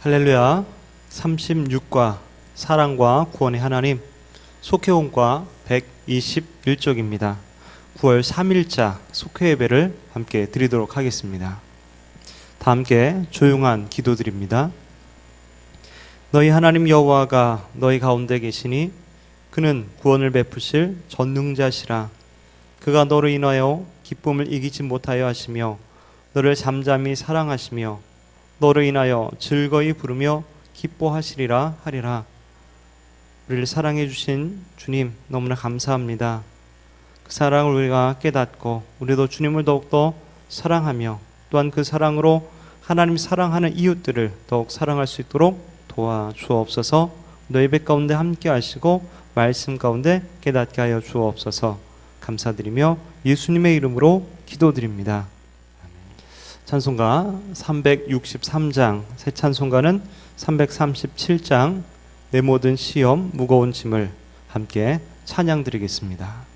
할렐루야. 36과 사랑과 구원의 하나님 속회원과 121쪽입니다. 9월 3일자 속회 예배를 함께 드리도록 하겠습니다. 다 함께 조용한 기도드립니다. 너희 하나님 여호와가 너희 가운데 계시니 그는 구원을 베푸실 전능자시라. 그가 너로 인하여 기쁨을 이기지 못하여 하시며 너를 잠잠히 사랑하시며 너로 인하여 즐거이 부르며 기뻐하시리라 하리라. 우리를 사랑해 주신 주님 너무나 감사합니다. 그 사랑을 우리가 깨닫고 우리도 주님을 더욱더 사랑하며 또한 그 사랑으로 하나님 사랑하는 이웃들을 더욱 사랑할 수 있도록 도와주옵소서. 너희 배 가운데 함께 하시고 말씀 가운데 깨닫게 하여 주옵소서. 감사드리며 예수님의 이름으로 기도드립니다. 찬송가 363장, 새 찬송가는 337장, 내 모든 시험 무거운 짐을 함께 찬양 드리겠습니다.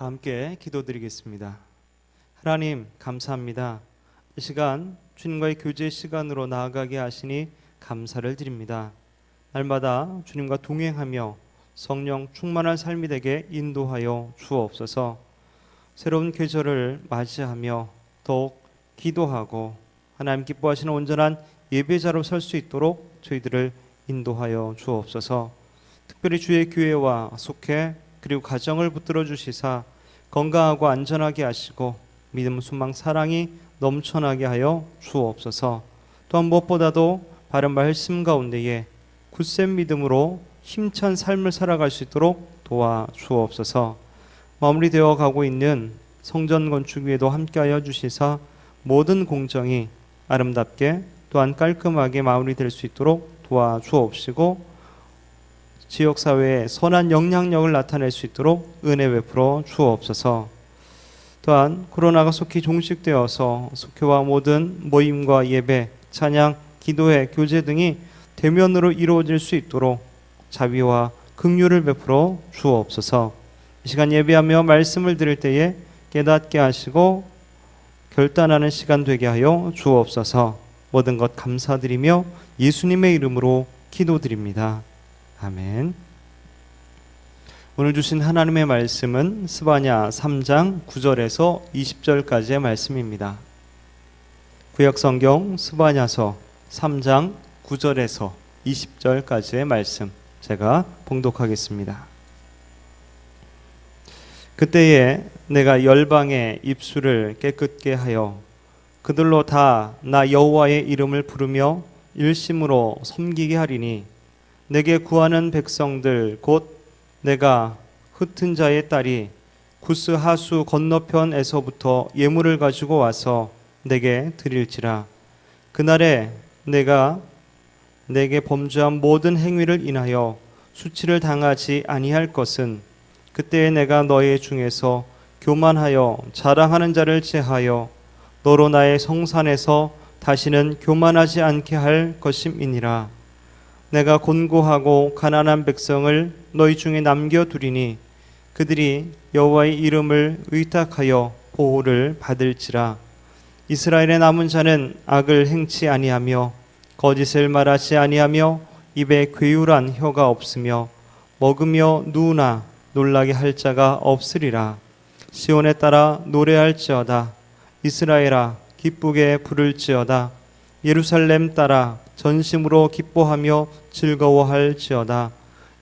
다 함께 기도드리겠습니다. 하나님 감사합니다. 이 시간 주님과의 교제 시간으로 나아가게 하시니 감사를 드립니다. 날마다 주님과 동행하며 성령 충만한 삶이 되게 인도하여 주옵소서. 새로운 계절을 맞이하며 더욱 기도하고 하나님 기뻐하시는 온전한 예배자로 설 수 있도록 저희들을 인도하여 주옵소서. 특별히 주의 교회와 속해 그리고 가정을 붙들어 주시사 건강하고 안전하게 하시고 믿음, 소망, 사랑이 넘쳐나게 하여 주옵소서. 또한 무엇보다도 바른 말씀 가운데에 굳센 믿음으로 힘찬 삶을 살아갈 수 있도록 도와 주옵소서. 마무리되어 가고 있는 성전 건축 위에도 함께하여 주시사 모든 공정이 아름답게 또한 깔끔하게 마무리될 수 있도록 도와 주옵시고 지역사회에 선한 영향력을 나타낼 수 있도록 은혜 베풀어 주옵소서. 또한 코로나가 속히 종식되어서 속회와 모든 모임과 예배, 찬양, 기도회, 교제 등이 대면으로 이루어질 수 있도록 자비와 긍휼을 베풀어 주옵소서. 이 시간 예배하며 말씀을 들을 때에 깨닫게 하시고 결단하는 시간 되게 하여 주옵소서. 모든 것 감사드리며 예수님의 이름으로 기도드립니다. 아멘. 오늘 주신 하나님의 말씀은 스바냐 3장 9절에서 20절까지의 말씀입니다. 구약성경 스바냐서 3장 9절에서 20절까지의 말씀 제가 봉독하겠습니다. 그때에 내가 열방의 입술을 깨끗게 하여 그들로 다 나 여호와의 이름을 부르며 일심으로 섬기게 하리니 내게 구하는 백성들 곧 내가 흩은 자의 딸이 구스 하수 건너편에서부터 예물을 가지고 와서 내게 드릴지라. 그날에 내가 내게 범죄한 모든 행위를 인하여 수치를 당하지 아니할 것은 그때에 내가 너희 중에서 교만하여 자랑하는 자를 제하여 너로 나의 성산에서 다시는 교만하지 않게 할 것임이니라. 내가 곤고하고 가난한 백성을 너희 중에 남겨두리니 그들이 여호와의 이름을 의탁하여 보호를 받을지라. 이스라엘의 남은 자는 악을 행치 아니하며 거짓을 말하지 아니하며 입에 괴유란 혀가 없으며 먹으며 누우나 놀라게 할 자가 없으리라. 시온에 따라 노래할지어다. 이스라엘아 기쁘게 부를지어다. 예루살렘 따라 전심으로 기뻐하며 즐거워할지어다.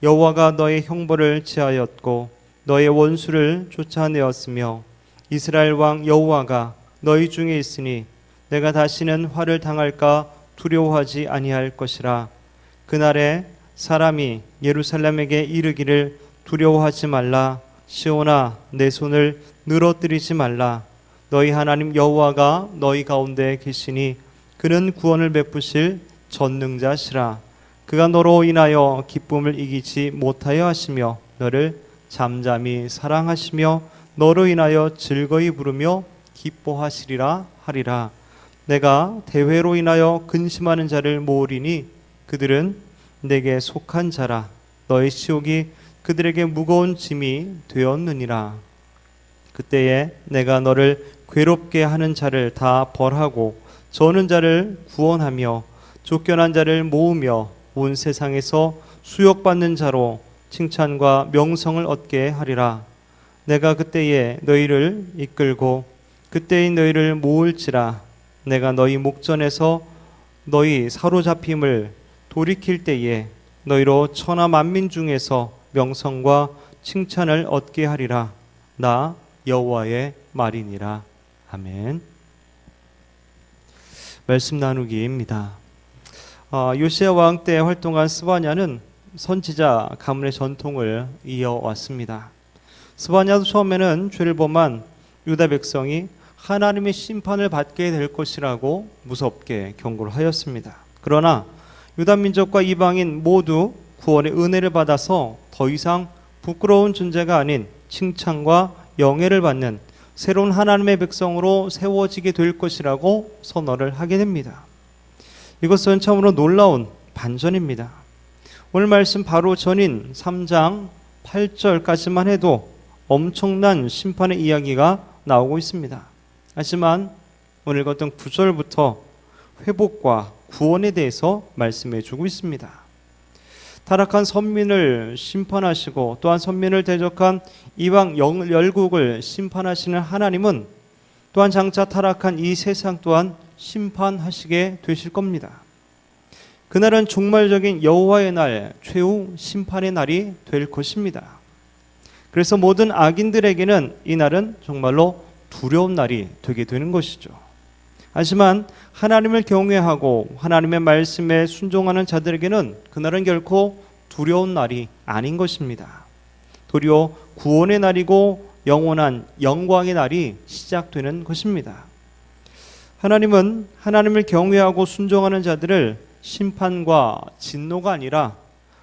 여호와가 너의 형벌을 취하였고 너의 원수를 쫓아내었으며 이스라엘 왕 여호와가 너희 중에 있으니 내가 다시는 화를 당할까 두려워하지 아니할 것이라. 그날에 사람이 예루살렘에게 이르기를 두려워하지 말라. 시온아 내 손을 늘어뜨리지 말라. 너희 하나님 여호와가 너희 가운데 계시니 그는 구원을 베푸실 전능자시라. 그가 너로 인하여 기쁨을 이기지 못하여 하시며 너를 잠잠히 사랑하시며 너로 인하여 즐거이 부르며 기뻐하시리라 하리라. 내가 대회로 인하여 근심하는 자를 모으리니 그들은 내게 속한 자라. 너의 시옥이 그들에게 무거운 짐이 되었느니라. 그때에 내가 너를 괴롭게 하는 자를 다 벌하고 저는 자를 구원하며 쫓겨난 자를 모으며 온 세상에서 수욕받는 자로 칭찬과 명성을 얻게 하리라. 내가 그때에 너희를 이끌고 그때의 너희를 모을지라. 내가 너희 목전에서 너희 사로잡힘을 돌이킬 때에 너희로 천하 만민 중에서 명성과 칭찬을 얻게 하리라. 나 여호와의 말이니라. 아멘. 말씀 나누기입니다. 요시야 왕 때 활동한 스바냐는 선지자 가문의 전통을 이어왔습니다. 스바냐도 처음에는 죄를 범한 유다 백성이 하나님의 심판을 받게 될 것이라고 무섭게 경고를 하였습니다. 그러나 유다 민족과 이방인 모두 구원의 은혜를 받아서 더 이상 부끄러운 존재가 아닌 칭찬과 영예를 받는 새로운 하나님의 백성으로 세워지게 될 것이라고 선언을 하게 됩니다. 이것은 참으로 놀라운 반전입니다. 오늘 말씀 바로 전인 3장 8절까지만 해도 엄청난 심판의 이야기가 나오고 있습니다. 하지만 오늘 읽었던 9절부터 회복과 구원에 대해서 말씀해 주고 있습니다. 타락한 선민을 심판하시고 또한 선민을 대적한 이방 열국을 심판하시는 하나님은 또한 장차 타락한 이 세상 또한 심판하시게 되실 겁니다. 그날은 종말적인 여호와의 날, 최후 심판의 날이 될 것입니다. 그래서 모든 악인들에게는 이 날은 정말로 두려운 날이 되게 되는 것이죠. 하지만 하나님을 경외하고 하나님의 말씀에 순종하는 자들에게는 그날은 결코 두려운 날이 아닌 것입니다. 도리어 구원의 날이고 영원한 영광의 날이 시작되는 것입니다. 하나님은 하나님을 경외하고 순종하는 자들을 심판과 진노가 아니라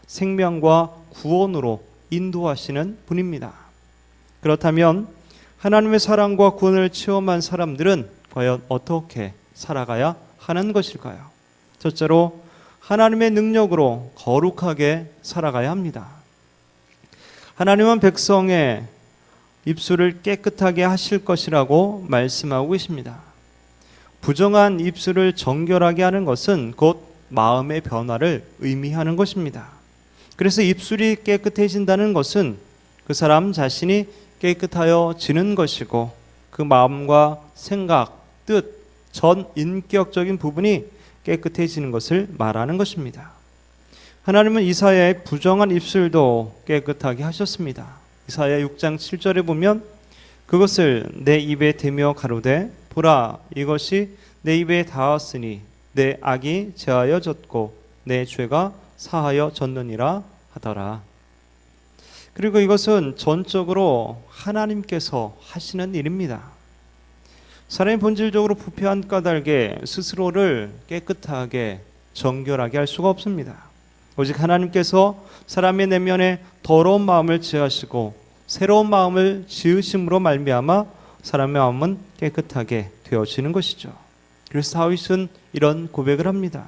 생명과 구원으로 인도하시는 분입니다. 그렇다면 하나님의 사랑과 구원을 체험한 사람들은 과연 어떻게 살아가야 하는 것일까요? 첫째로 하나님의 능력으로 거룩하게 살아가야 합니다. 하나님은 백성의 입술을 깨끗하게 하실 것이라고 말씀하고 계십니다. 부정한 입술을 정결하게 하는 것은 곧 마음의 변화를 의미하는 것입니다. 그래서 입술이 깨끗해진다는 것은 그 사람 자신이 깨끗하여지는 것이고 그 마음과 생각, 뜻, 전 인격적인 부분이 깨끗해지는 것을 말하는 것입니다. 하나님은 이사야의 부정한 입술도 깨끗하게 하셨습니다. 이사야 6장 7절에 보면 그것을 내 입에 대며 가로되 보라 이것이 내 입에 닿았으니 내 악이 제하여졌고 내 죄가 사하여졌느니라 하더라. 그리고 이것은 전적으로 하나님께서 하시는 일입니다. 사람이 본질적으로 부패한 까닭에 스스로를 깨끗하게 정결하게 할 수가 없습니다. 오직 하나님께서 사람의 내면에 더러운 마음을 지으시고 새로운 마음을 지으심으로 말미암아 사람의 마음은 깨끗하게 되어지는 것이죠. 그래서 다윗은 이런 고백을 합니다.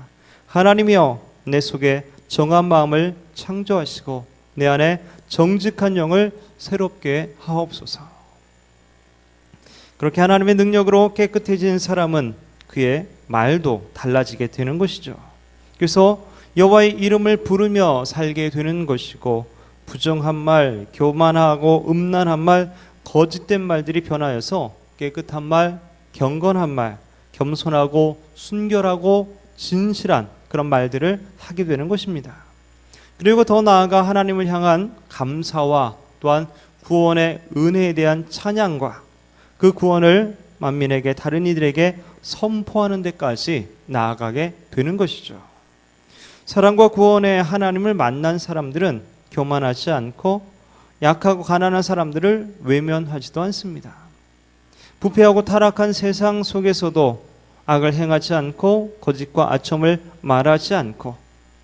하나님이여 내 속에 정한 마음을 창조하시고 내 안에 정직한 영을 새롭게 하옵소서. 그렇게 하나님의 능력으로 깨끗해진 사람은 그의 말도 달라지게 되는 것이죠. 그래서 여호와의 이름을 부르며 살게 되는 것이고 부정한 말, 교만하고 음란한 말, 거짓된 말들이 변하여서 깨끗한 말, 경건한 말, 겸손하고 순결하고 진실한 그런 말들을 하게 되는 것입니다. 그리고 더 나아가 하나님을 향한 감사와 또한 구원의 은혜에 대한 찬양과 그 구원을 만민에게 다른 이들에게 선포하는 데까지 나아가게 되는 것이죠. 사랑과 구원의 하나님을 만난 사람들은 교만하지 않고 약하고 가난한 사람들을 외면하지도 않습니다. 부패하고 타락한 세상 속에서도 악을 행하지 않고 거짓과 아첨을 말하지 않고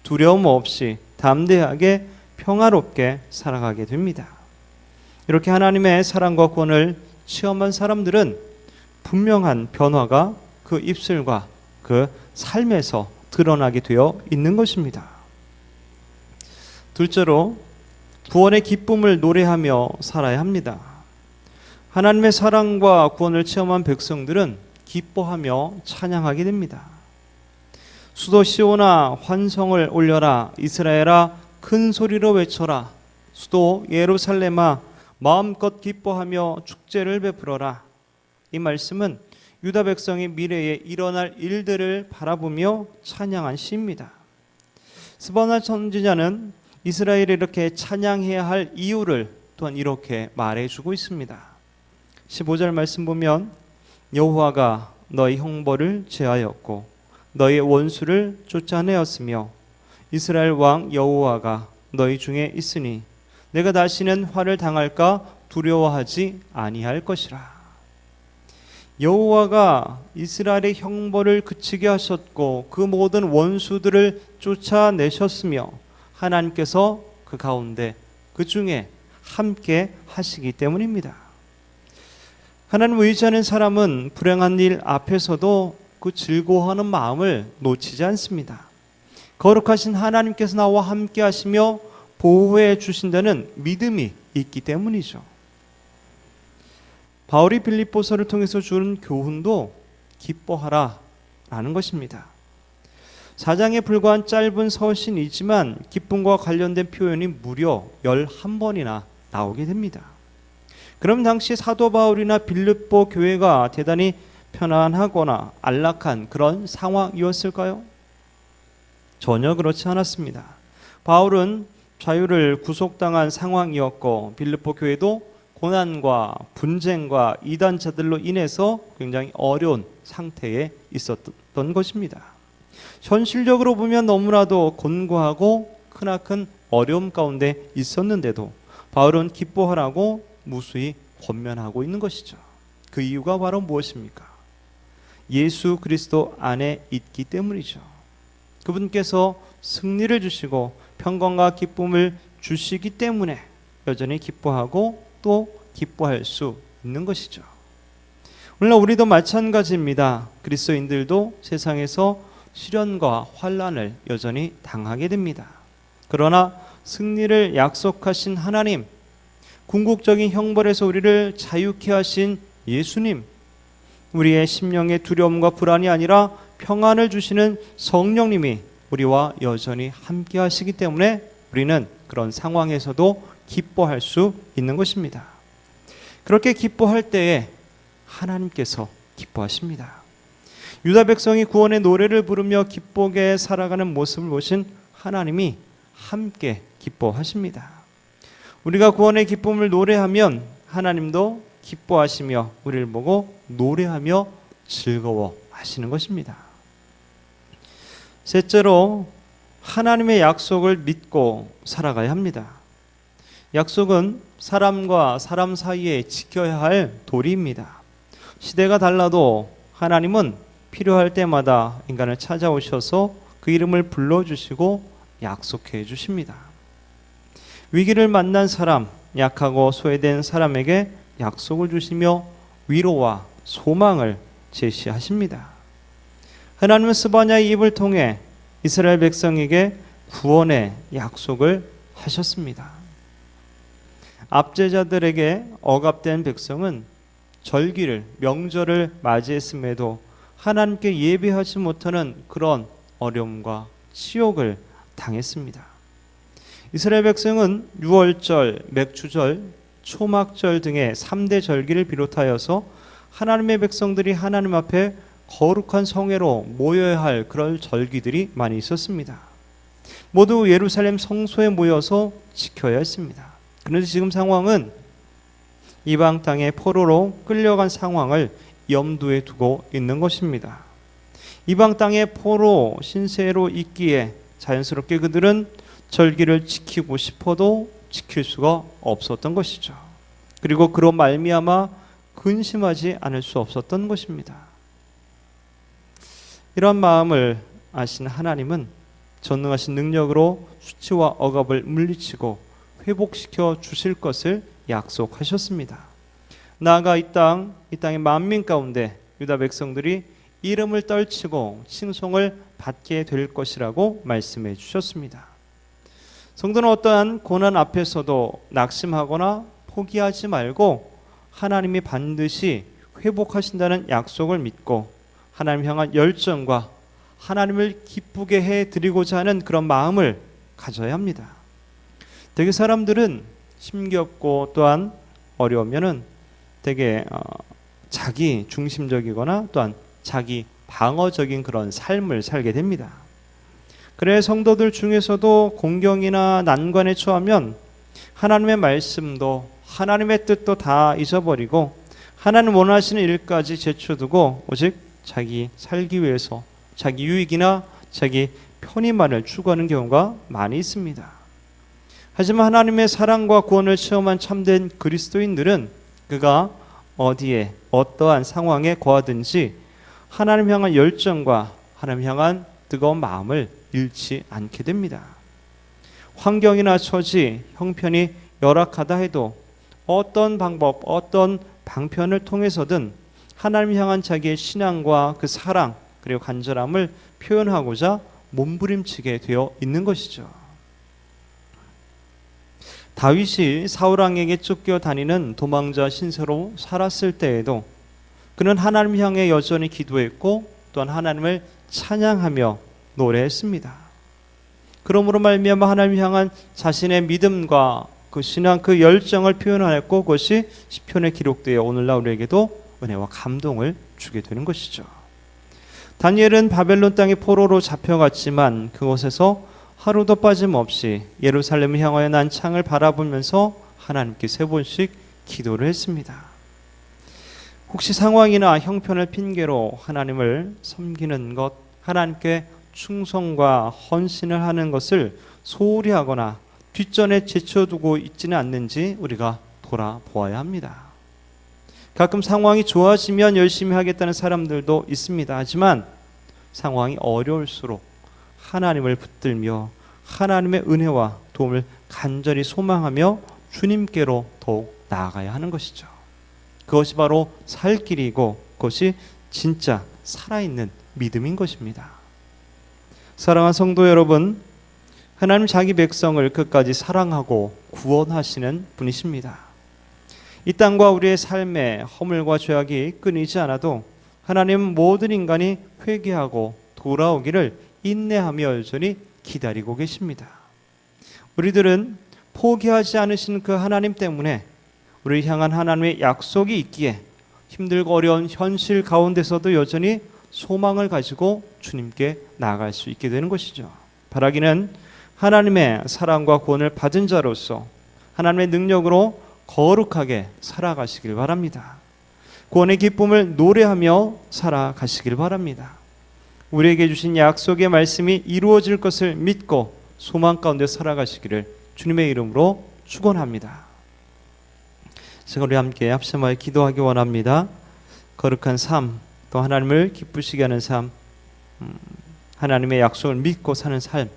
두려움 없이 담대하게 평화롭게 살아가게 됩니다. 이렇게 하나님의 사랑과 구원을 체험한 사람들은 분명한 변화가 그 입술과 그 삶에서 드러나게 되어 있는 것입니다. 둘째로 구원의 기쁨을 노래하며 살아야 합니다. 하나님의 사랑과 구원을 체험한 백성들은 기뻐하며 찬양하게 됩니다. 수도 시온아 환성을 올려라. 이스라엘아 큰 소리로 외쳐라. 수도 예루살렘아 마음껏 기뻐하며 축제를 베풀어라. 이 말씀은 유다 백성이 미래에 일어날 일들을 바라보며 찬양한 시입니다. 스바나 선지자는 이스라엘이 이렇게 찬양해야 할 이유를 또한 이렇게 말해주고 있습니다. 15절 말씀 보면 여호와가 너희 형벌을 제하였고 너희 원수를 쫓아내었으며 이스라엘 왕 여호와가 너희 중에 있으니 내가 다시는 화를 당할까 두려워하지 아니할 것이라. 여호와가 이스라엘의 형벌을 그치게 하셨고 그 모든 원수들을 쫓아내셨으며 하나님께서 그 가운데 그 중에 함께 하시기 때문입니다. 하나님 의지하는 사람은 불행한 일 앞에서도 그 즐거워하는 마음을 놓치지 않습니다. 거룩하신 하나님께서 나와 함께 하시며 보호해 주신다는 믿음이 있기 때문이죠. 바울이 빌립보서를 통해서 주는 교훈도 기뻐하라 라는 것입니다. 4장에 불과한 짧은 서신이지만 기쁨과 관련된 표현이 무려 11번이나 나오게 됩니다. 그럼 당시 사도 바울이나 빌립보 교회가 대단히 편안하거나 안락한 그런 상황이었을까요? 전혀 그렇지 않았습니다. 바울은 자유를 구속당한 상황이었고 빌립보 교회도 고난과 분쟁과 이단자들로 인해서 굉장히 어려운 상태에 있었던 것입니다. 현실적으로 보면 너무나도 곤고하고 크나큰 어려움 가운데 있었는데도 바울은 기뻐하라고 무수히 권면하고 있는 것이죠. 그 이유가 바로 무엇입니까? 예수 그리스도 안에 있기 때문이죠. 그분께서 승리를 주시고 평강과 기쁨을 주시기 때문에 여전히 기뻐하고 또 기뻐할 수 있는 것이죠. 오늘날 우리도 마찬가지입니다. 그리스도인들도 세상에서 시련과 환난을 여전히 당하게 됩니다. 그러나 승리를 약속하신 하나님, 궁극적인 형벌에서 우리를 자유케 하신 예수님, 우리의 심령의 두려움과 불안이 아니라 평안을 주시는 성령님이 우리와 여전히 함께 하시기 때문에 우리는 그런 상황에서도 기뻐할 수 있는 것입니다. 그렇게 기뻐할 때에 하나님께서 기뻐하십니다. 유다 백성이 구원의 노래를 부르며 기쁘게 살아가는 모습을 보신 하나님이 함께 기뻐하십니다. 우리가 구원의 기쁨을 노래하면 하나님도 기뻐하시며 우리를 보고 노래하며 즐거워하시는 것입니다. 셋째로 하나님의 약속을 믿고 살아가야 합니다. 약속은 사람과 사람 사이에 지켜야 할 도리입니다. 시대가 달라도 하나님은 필요할 때마다 인간을 찾아오셔서 그 이름을 불러주시고 약속해 주십니다. 위기를 만난 사람, 약하고 소외된 사람에게 약속을 주시며 위로와 소망을 제시하십니다. 하나님은 스바냐의 입을 통해 이스라엘 백성에게 구원의 약속을 하셨습니다. 압제자들에게 억압된 백성은 절기를, 명절을 맞이했음에도 하나님께 예배하지 못하는 그런 어려움과 치욕을 당했습니다. 이스라엘 백성은 유월절, 맥주절, 초막절 등의 3대 절기를 비롯하여서 하나님의 백성들이 하나님 앞에 거룩한 성회로 모여야 할 그런 절기들이 많이 있었습니다. 모두 예루살렘 성소에 모여서 지켜야 했습니다. 그런데 지금 상황은 이방 땅의 포로로 끌려간 상황을 염두에 두고 있는 것입니다. 이방 땅의 포로 신세로 있기에 자연스럽게 그들은 절기를 지키고 싶어도 지킬 수가 없었던 것이죠. 그리고 그로 말미암아 근심하지 않을 수 없었던 것입니다. 이런 마음을 아신 하나님은 전능하신 능력으로 수치와 억압을 물리치고 회복시켜 주실 것을 약속하셨습니다. 나아가 이 땅의 만민 가운데 유다 백성들이 이름을 떨치고 칭송을 받게 될 것이라고 말씀해 주셨습니다. 성도는 어떠한 고난 앞에서도 낙심하거나 포기하지 말고 하나님이 반드시 회복하신다는 약속을 믿고 하나님 향한 열정과 하나님을 기쁘게 해드리고자 하는 그런 마음을 가져야 합니다. 되게 사람들은 힘겹고 또한 어려우면은 되게 자기 중심적이거나 또한 자기 방어적인 그런 삶을 살게 됩니다. 그래 성도들 중에서도 공경이나 난관에 처하면 하나님의 말씀도 하나님의 뜻도 다 잊어버리고 하나님 원하시는 일까지 제쳐두고 오직 자기 살기 위해서 자기 유익이나 자기 편의만을 추구하는 경우가 많이 있습니다. 하지만 하나님의 사랑과 구원을 체험한 참된 그리스도인들은 그가 어디에 어떠한 상황에 거하든지 하나님 향한 열정과 하나님 향한 뜨거운 마음을 잃지 않게 됩니다. 환경이나 처지, 형편이 열악하다 해도 어떤 방법, 어떤 방편을 통해서든 하나님 향한 자기의 신앙과 그 사랑 그리고 간절함을 표현하고자 몸부림치게 되어 있는 것이죠. 다윗이 사울 왕에게 쫓겨 다니는 도망자 신세로 살았을 때에도 그는 하나님 향해 여전히 기도했고 또한 하나님을 찬양하며 노래했습니다. 그러므로 말미암아 하나님 향한 자신의 믿음과 그 신앙 그 열정을 표현하였고 그것이 시편에 기록되어 오늘날 우리에게도 은혜와 감동을 주게 되는 것이죠. 다니엘은 바벨론 땅의 포로로 잡혀갔지만 그곳에서 하루도 빠짐없이 예루살렘을 향하여 난 창을 바라보면서 하나님께 3번씩 기도를 했습니다. 혹시 상황이나 형편을 핑계로 하나님을 섬기는 것, 하나님께 충성과 헌신을 하는 것을 소홀히 하거나 뒷전에 제쳐두고 있지는 않는지 우리가 돌아보아야 합니다. 가끔 상황이 좋아지면 열심히 하겠다는 사람들도 있습니다. 하지만 상황이 어려울수록 하나님을 붙들며 하나님의 은혜와 도움을 간절히 소망하며 주님께로 더욱 나아가야 하는 것이죠. 그것이 바로 살 길이고 그것이 진짜 살아있는 믿음인 것입니다. 사랑하는 성도 여러분, 하나님 자기 백성을 끝까지 사랑하고 구원하시는 분이십니다. 이 땅과 우리의 삶에 허물과 죄악이 끊이지 않아도 하나님은 모든 인간이 회개하고 돌아오기를 인내하며 여전히 기다리고 계십니다. 우리들은 포기하지 않으신 그 하나님 때문에 우리를 향한 하나님의 약속이 있기에 힘들고 어려운 현실 가운데서도 여전히 소망을 가지고 주님께 나아갈 수 있게 되는 것이죠. 바라기는 하나님의 사랑과 구원을 받은 자로서 하나님의 능력으로 거룩하게 살아가시길 바랍니다. 구원의 기쁨을 노래하며 살아가시길 바랍니다. 우리에게 주신 약속의 말씀이 이루어질 것을 믿고 소망 가운데 살아가시기를 주님의 이름으로 축원합니다. 제가 우리 함께 합심하여 기도하기 원합니다. 거룩한 삶, 또 하나님을 기쁘시게 하는 삶, 하나님의 약속을 믿고 사는 삶,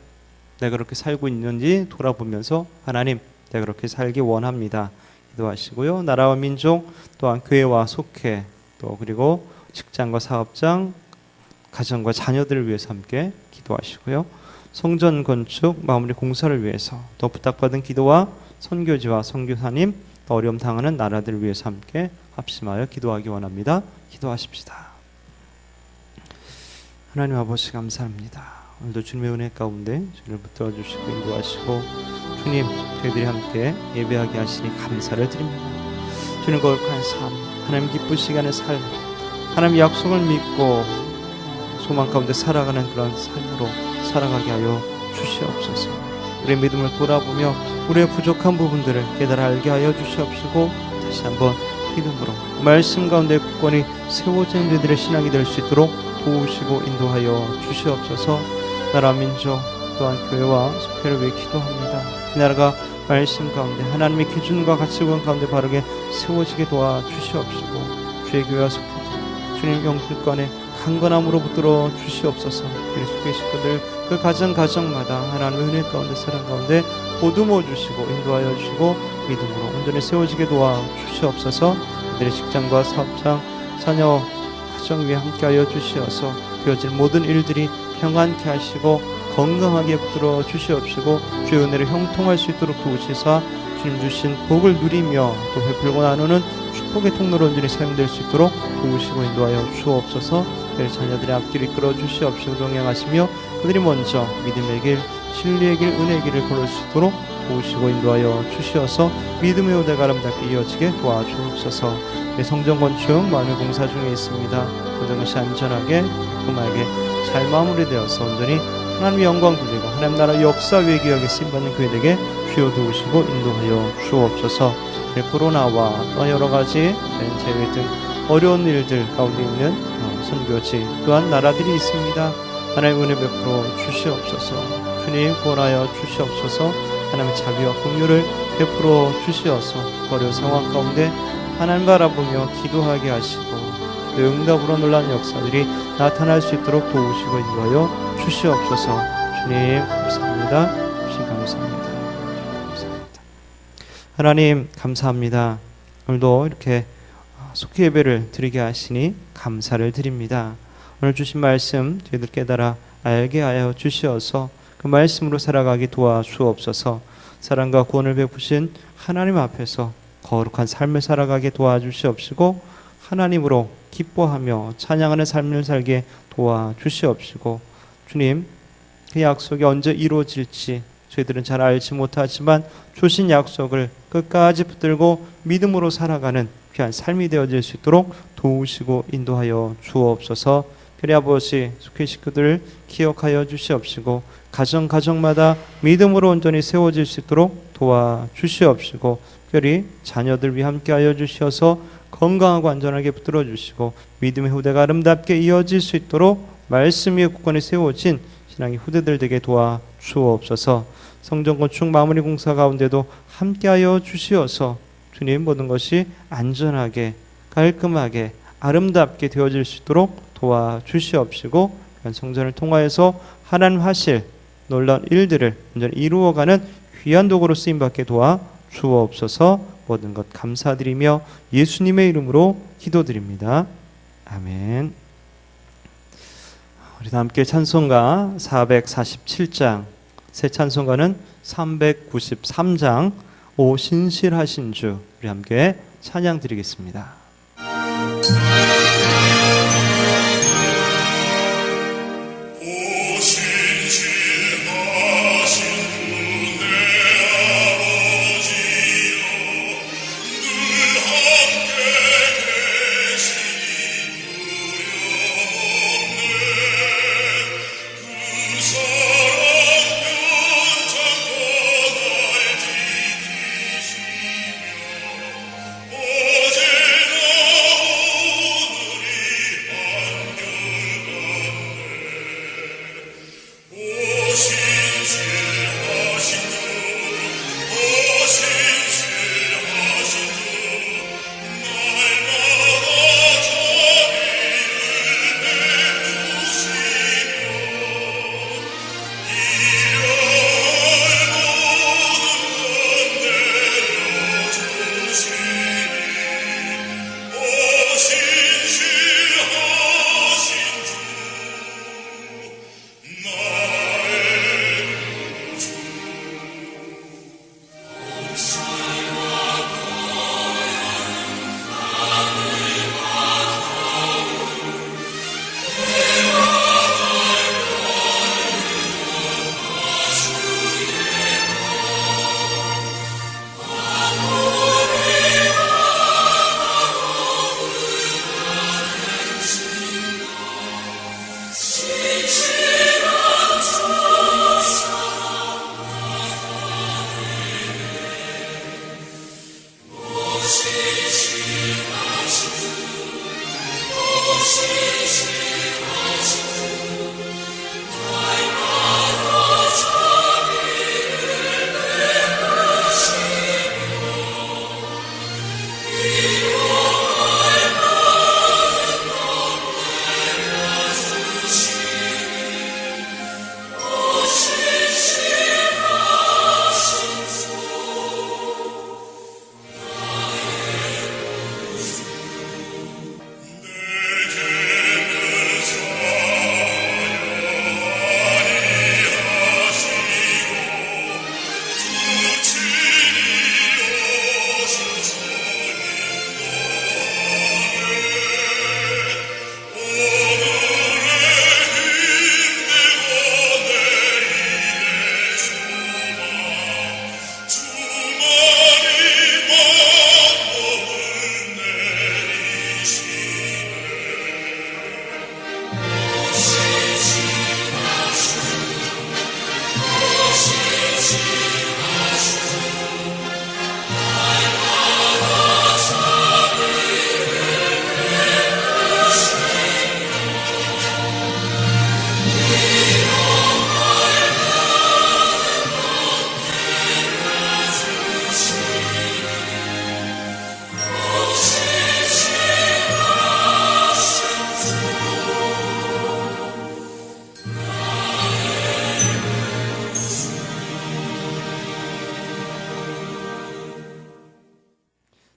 내가 그렇게 살고 있는지 돌아보면서 하나님, 내가 그렇게 살기 원합니다. 기도하시고요. 나라와 민족, 또한 교회와 속회, 또 그리고 직장과 사업장, 가정과 자녀들을 위해서 함께 기도하시고요. 성전 건축 마무리 공사를 위해서 또 부탁받은 기도와 선교지와 선교사님, 또 어려움 당하는 나라들을 위해서 함께 합심하여 기도하기 원합니다. 기도하십시다. 하나님 아버지 감사합니다. 오늘도 주님의 은혜 가운데 주님을 붙들어 주시고 인도하시고 주님, 저희들이 함께 예배하게 하시니 감사를 드립니다. 주님 거룩한 삶, 하나님 기쁘시게 하는 삶, 하나님 약속을 믿고 소망 가운데 살아가는 그런 삶으로 살아가게 하여 주시옵소서. 우리의 믿음을 돌아보며 우리의 부족한 부분들을 깨달아 알게 하여 주시옵시고 다시 한번 믿음으로 말씀 가운데 굳건히 세워진 우리들의 신앙이 될 수 있도록 도우시고 인도하여 주시옵소서. 나라 민족 또한 교회와 속회를 위해 기도합니다. 이 나라가 말씀 가운데 하나님의 기준과 가치관 가운데 바르게 세워지게 도와주시옵시고 주의 교회와 속회 주님 영들간에 강건함으로 붙들어 주시옵소서. 우리 속회 식구들 그 가정마다 하나님의 은혜 가운데 사랑 가운데 보듬어 주시고 인도하여 주시고 믿음으로 온전히 세워지게 도와 주시옵소서. 그들의 직장과 사업장 자녀 가정 위에 함께하여 주시어서 되어질 모든 일들이 평안케 하시고 건강하게 붙들어 주시옵시고 주의 은혜를 형통할 수 있도록 도우시사 주님 주신 복을 누리며 또 베풀고 나누는 축복의 통로로 온전히 사용될 수 있도록 도우시고 인도하여 주옵소서. 그들 자녀들의 앞길을 이끌어 주시옵시고 동행하시며 그들이 먼저 믿음의 길, 진리의 길, 은혜의 길을 걸을 수 있도록 도우시고 인도하여 주시어서 믿음의 오대가 아름답게 이어지게 도와주옵소서. 성전 건축 마늘 공사 중에 있습니다. 모든 것이 안전하게 깔끔하게 잘 마무리되어서 온전히 하나님의 영광 돌리고 하나님 나라 역사 외교하게 쓰임받는 교회에게 주여 도우시고 인도하여 주옵소서. 코로나와 또 여러 가지 재해 등 어려운 일들 가운데 있는 선교지 또한 나라들이 있습니다. 하나님 은혜 베풀어 주시옵소서. 주님 구원하여 주시옵소서. 하나님의 자비와 긍휼을 베풀어 주시어서 어려운 상황 가운데 하나님 바라보며 기도하게 하시고 또 응답으로 놀라운 역사들이 나타날 수 있도록 도우시고 인도하여 주시옵소서. 주님 감사합니다. 주님 감사합니다. 하나님 감사합니다. 오늘도 이렇게 속히 예배를 드리게 하시니 감사를 드립니다. 오늘 주신 말씀 저희들 깨달아 알게 하여 주시어서 그 말씀으로 살아가기 도와주옵소서. 사랑과 구원을 베푸신 하나님 앞에서 거룩한 삶을 살아가게 도와주시옵시고 하나님으로 기뻐하며 찬양하는 삶을 살게 도와주시옵시고 주님, 그 약속이 언제 이루어질지 저희들은 잘 알지 못하지만 주신 약속을 끝까지 붙들고 믿음으로 살아가는 귀한 삶이 되어질 수 있도록 도우시고 인도하여 주옵소서. 그리 아버지, 속회 식구들을 기억하여 주시옵시고 가정마다 믿음으로 온전히 세워질 수 있도록 도와주시옵시고 특별히 자녀들 위해 함께하여 주시어서 건강하고 안전하게 붙들어 주시고 믿음의 후대가 아름답게 이어질 수 있도록 말씀 위에 굳건히 세워진 신앙의 후대들 되게 도와주옵소서. 성전 건축 마무리 공사 가운데도 함께하여 주시어서 주님, 모든 것이 안전하게 깔끔하게 아름답게 되어질 수 있도록 도와주시옵시고 성전을 통하여서 하나님 하실 놀라운 일들을 온전히 이루어가는 귀한 도구로 쓰임받게 도와주옵소서. 모든 것 감사드리며 예수님의 이름으로 기도드립니다. 아멘. 우리 다 함께 찬송가 447장, 새 찬송가는 393장 오 신실하신 주, 우리 함께 찬양 드리겠습니다.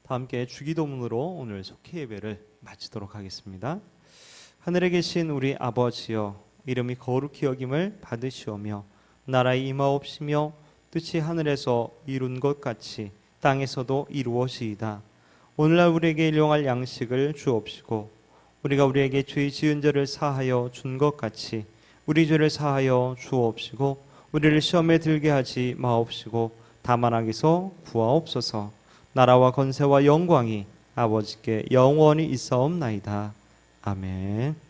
다 함께 주기도문으로 오늘 속회 예배를 마치도록 하겠습니다. 하늘에 계신 우리 아버지여, 이름이 거룩히 여김을 받으시오며 나라의 임하옵시며 뜻이 하늘에서 이룬 것 같이 땅에서도 이루어지이다. 오늘날 우리에게 일용할 양식을 주옵시고 우리가 우리에게 죄 지은 자를 사하여 준 것 같이 우리 죄를 사하여 주옵시고 우리를 시험에 들게 하지 마옵시고 다만 악에서 구하옵소서. 나라와 권세와 영광이 아버지께 영원히 있사옵나이다. 아멘.